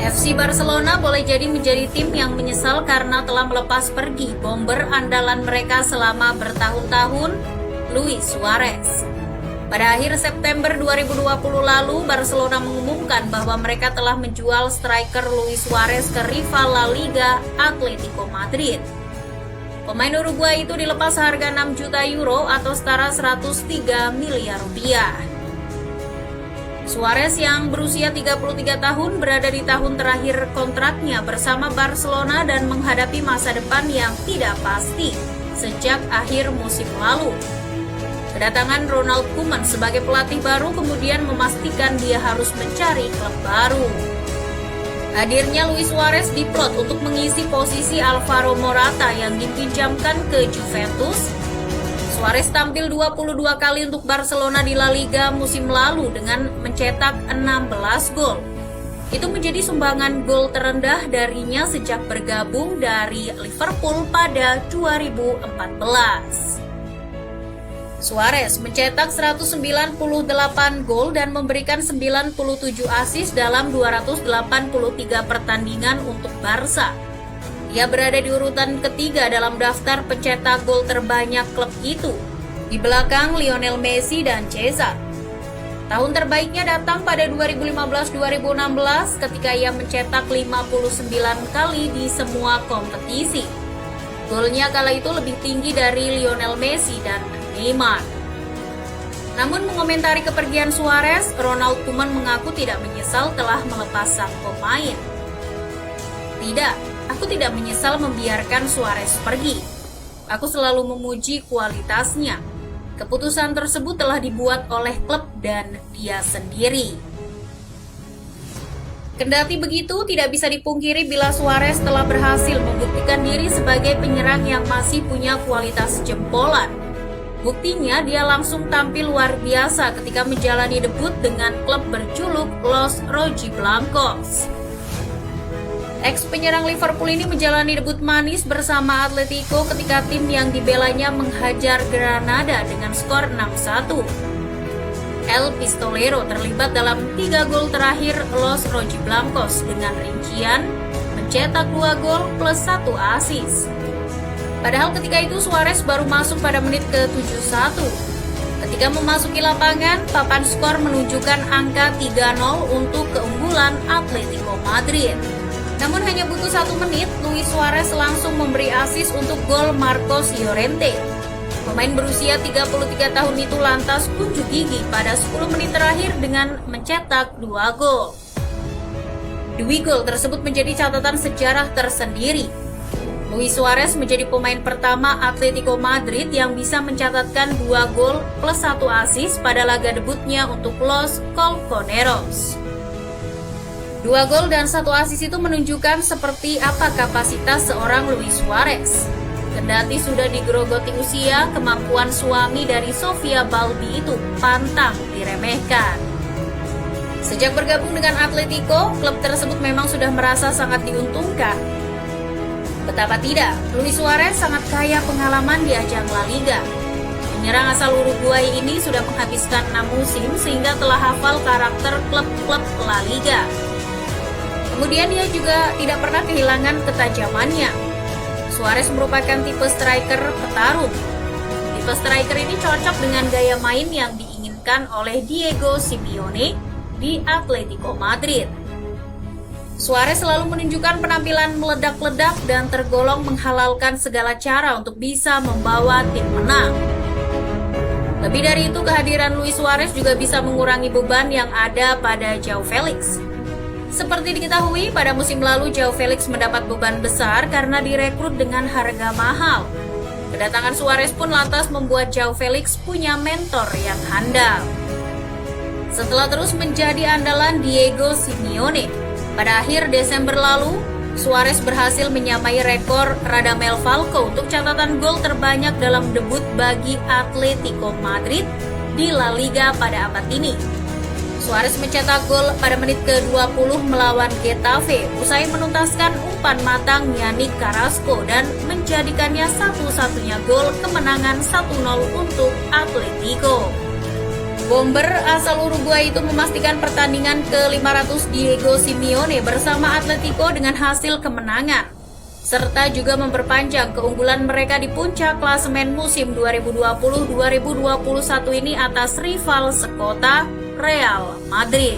FC Barcelona boleh jadi menjadi tim yang menyesal karena telah melepas pergi bomber andalan mereka selama bertahun-tahun, Luis Suarez. Pada akhir September 2020 lalu, Barcelona mengumumkan bahwa mereka telah menjual striker Luis Suarez ke rival La Liga, Atletico Madrid. Pemain Uruguay itu dilepas harga 6 juta euro atau setara 103 miliar rupiah. Suarez yang berusia 33 tahun berada di tahun terakhir kontraknya bersama Barcelona dan menghadapi masa depan yang tidak pasti sejak akhir musim lalu. Kedatangan Ronald Koeman sebagai pelatih baru kemudian memastikan dia harus mencari klub baru. Hadirnya Luis Suarez diplot untuk mengisi posisi Alvaro Morata yang dipinjamkan ke Juventus. Suarez tampil 22 kali untuk Barcelona di La Liga musim lalu dengan mencetak 16 gol. Itu menjadi sumbangan gol terendah darinya sejak bergabung dari Liverpool pada 2014. Suarez mencetak 198 gol dan memberikan 97 assist dalam 283 pertandingan untuk Barca. Ia berada di urutan ketiga dalam daftar pencetak gol terbanyak klub itu, di belakang Lionel Messi dan Cesar. Tahun terbaiknya datang pada 2015-2016 ketika ia mencetak 59 kali di semua kompetisi. Golnya kala itu lebih tinggi dari Lionel Messi dan Neymar. Namun mengomentari kepergian Suarez, Ronald Koeman mengaku tidak menyesal telah melepas sang pemain. Tidak, aku tidak menyesal membiarkan Suarez pergi. Aku selalu memuji kualitasnya. Keputusan tersebut telah dibuat oleh klub dan dia sendiri. Kendati begitu, tidak bisa dipungkiri bila Suarez telah berhasil membuktikan diri sebagai penyerang yang masih punya kualitas jempolan. Buktinya, dia langsung tampil luar biasa ketika menjalani debut dengan klub berjuluk Los Rojiblancos. Ex-penyerang Liverpool ini menjalani debut manis bersama Atletico ketika tim yang dibelanya menghajar Granada dengan skor 6-1. El Pistolero terlibat dalam 3 gol terakhir Los Rojiblancos dengan rincian mencetak 2 gol plus 1 assist. Padahal ketika itu Suarez baru masuk pada menit ke-71. Ketika memasuki lapangan, papan skor menunjukkan angka 3-0 untuk keunggulan Atletico Madrid. Namun hanya butuh 1 menit, Luis Suarez langsung memberi assist untuk gol Marcos Llorente. Pemain berusia 33 tahun itu lantas unjuk gigi pada 10 menit terakhir dengan mencetak 2 gol. 2 gol tersebut menjadi catatan sejarah tersendiri. Luis Suarez menjadi pemain pertama Atletico Madrid yang bisa mencatatkan 2 gol plus 1 assist pada laga debutnya untuk Los Colchoneros. 2 gol dan 1 assist itu menunjukkan seperti apa kapasitas seorang Luis Suarez. Kendati sudah digerogoti usia, kemampuan suami dari Sofia Balbi itu pantang diremehkan. Sejak bergabung dengan Atletico, klub tersebut memang sudah merasa sangat diuntungkan. Betapa tidak, Luis Suarez sangat kaya pengalaman di ajang La Liga. Penyerang asal Uruguay ini sudah menghabiskan 6 musim sehingga telah hafal karakter klub-klub La Liga. Kemudian dia juga tidak pernah kehilangan ketajamannya. Suarez merupakan tipe striker petarung. Tipe striker ini cocok dengan gaya main yang diinginkan oleh Diego Simeone di Atletico Madrid. Suarez selalu menunjukkan penampilan meledak-ledak dan tergolong menghalalkan segala cara untuk bisa membawa tim menang. Lebih dari itu, kehadiran Luis Suarez juga bisa mengurangi beban yang ada pada Joao Felix. Seperti diketahui, pada musim lalu Joao Felix mendapat beban besar karena direkrut dengan harga mahal. Kedatangan Suarez pun lantas membuat Joao Felix punya mentor yang handal. Setelah terus menjadi andalan Diego Simeone, pada akhir Desember lalu, Suarez berhasil menyamai rekor Radamel Falcao untuk catatan gol terbanyak dalam debut bagi Atletico Madrid di La Liga pada abad ini. Suarez mencetak gol pada menit ke-20 melawan Getafe usai menuntaskan umpan matang Yannick Carrasco dan menjadikannya satu-satunya gol kemenangan 1-0 untuk Atletico. Bomber asal Uruguay itu memastikan pertandingan ke-500 Diego Simeone bersama Atletico dengan hasil kemenangan, serta juga memperpanjang keunggulan mereka di puncak klasemen musim 2020-2021 ini atas rival sekota Real Madrid.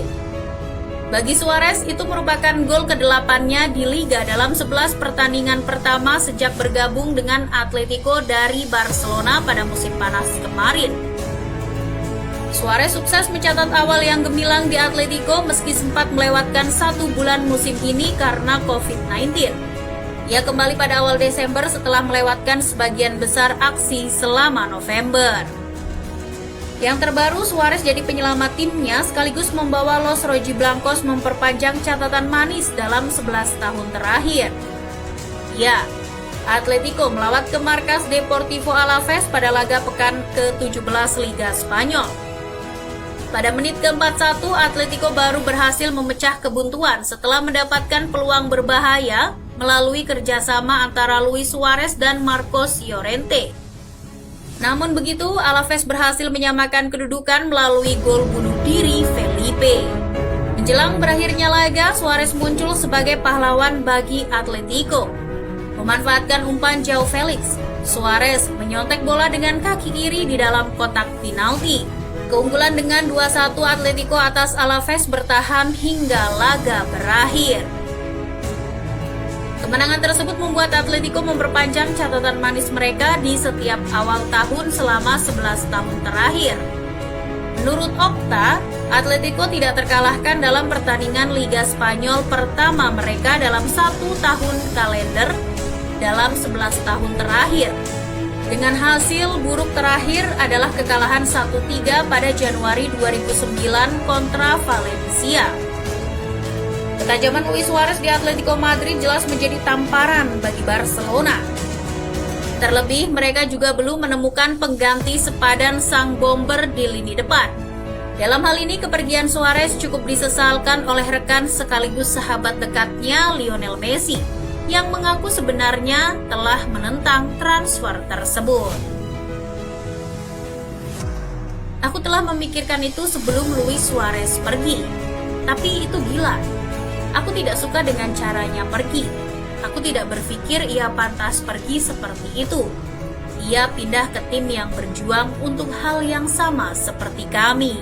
Bagi Suarez, itu merupakan gol ke-8-nya di Liga dalam 11 pertandingan pertama sejak bergabung dengan Atletico dari Barcelona pada musim panas kemarin. Suarez sukses mencatat awal yang gemilang di Atletico meski sempat melewatkan 1 bulan musim ini karena COVID-19. Ia kembali pada awal Desember setelah melewatkan sebagian besar aksi selama November. Yang terbaru, Suarez jadi penyelamat timnya sekaligus membawa Los Rojiblancos memperpanjang catatan manis dalam 11 tahun terakhir. Ya, Atletico melawat ke markas Deportivo Alavés pada laga pekan ke-17 Liga Spanyol. Pada menit ke-41, Atletico baru berhasil memecah kebuntuan setelah mendapatkan peluang berbahaya melalui kerjasama antara Luis Suarez dan Marcos Llorente. Namun begitu, Alavés berhasil menyamakan kedudukan melalui gol bunuh diri Felipe. Menjelang berakhirnya laga, Suarez muncul sebagai pahlawan bagi Atletico. Memanfaatkan umpan Joao Felix, Suarez menyontek bola dengan kaki kiri di dalam kotak penalti. Keunggulan dengan 2-1 Atletico atas Alavés bertahan hingga laga berakhir. Kemenangan tersebut membuat Atletico memperpanjang catatan manis mereka di setiap awal tahun selama 11 tahun terakhir. Menurut Opta, Atletico tidak terkalahkan dalam pertandingan Liga Spanyol pertama mereka dalam 1 tahun kalender dalam 11 tahun terakhir. Dengan hasil buruk terakhir adalah kekalahan 1-3 pada Januari 2009 kontra Valencia. Ketajaman Luis Suarez di Atletico Madrid jelas menjadi tamparan bagi Barcelona. Terlebih, mereka juga belum menemukan pengganti sepadan sang bomber di lini depan. Dalam hal ini, kepergian Suarez cukup disesalkan oleh rekan sekaligus sahabat dekatnya Lionel Messi, yang mengaku sebenarnya telah menentang transfer tersebut. Aku telah memikirkan itu sebelum Luis Suarez pergi, tapi itu gila. Aku tidak suka dengan caranya pergi. Aku tidak berpikir ia pantas pergi seperti itu. Ia pindah ke tim yang berjuang untuk hal yang sama seperti kami.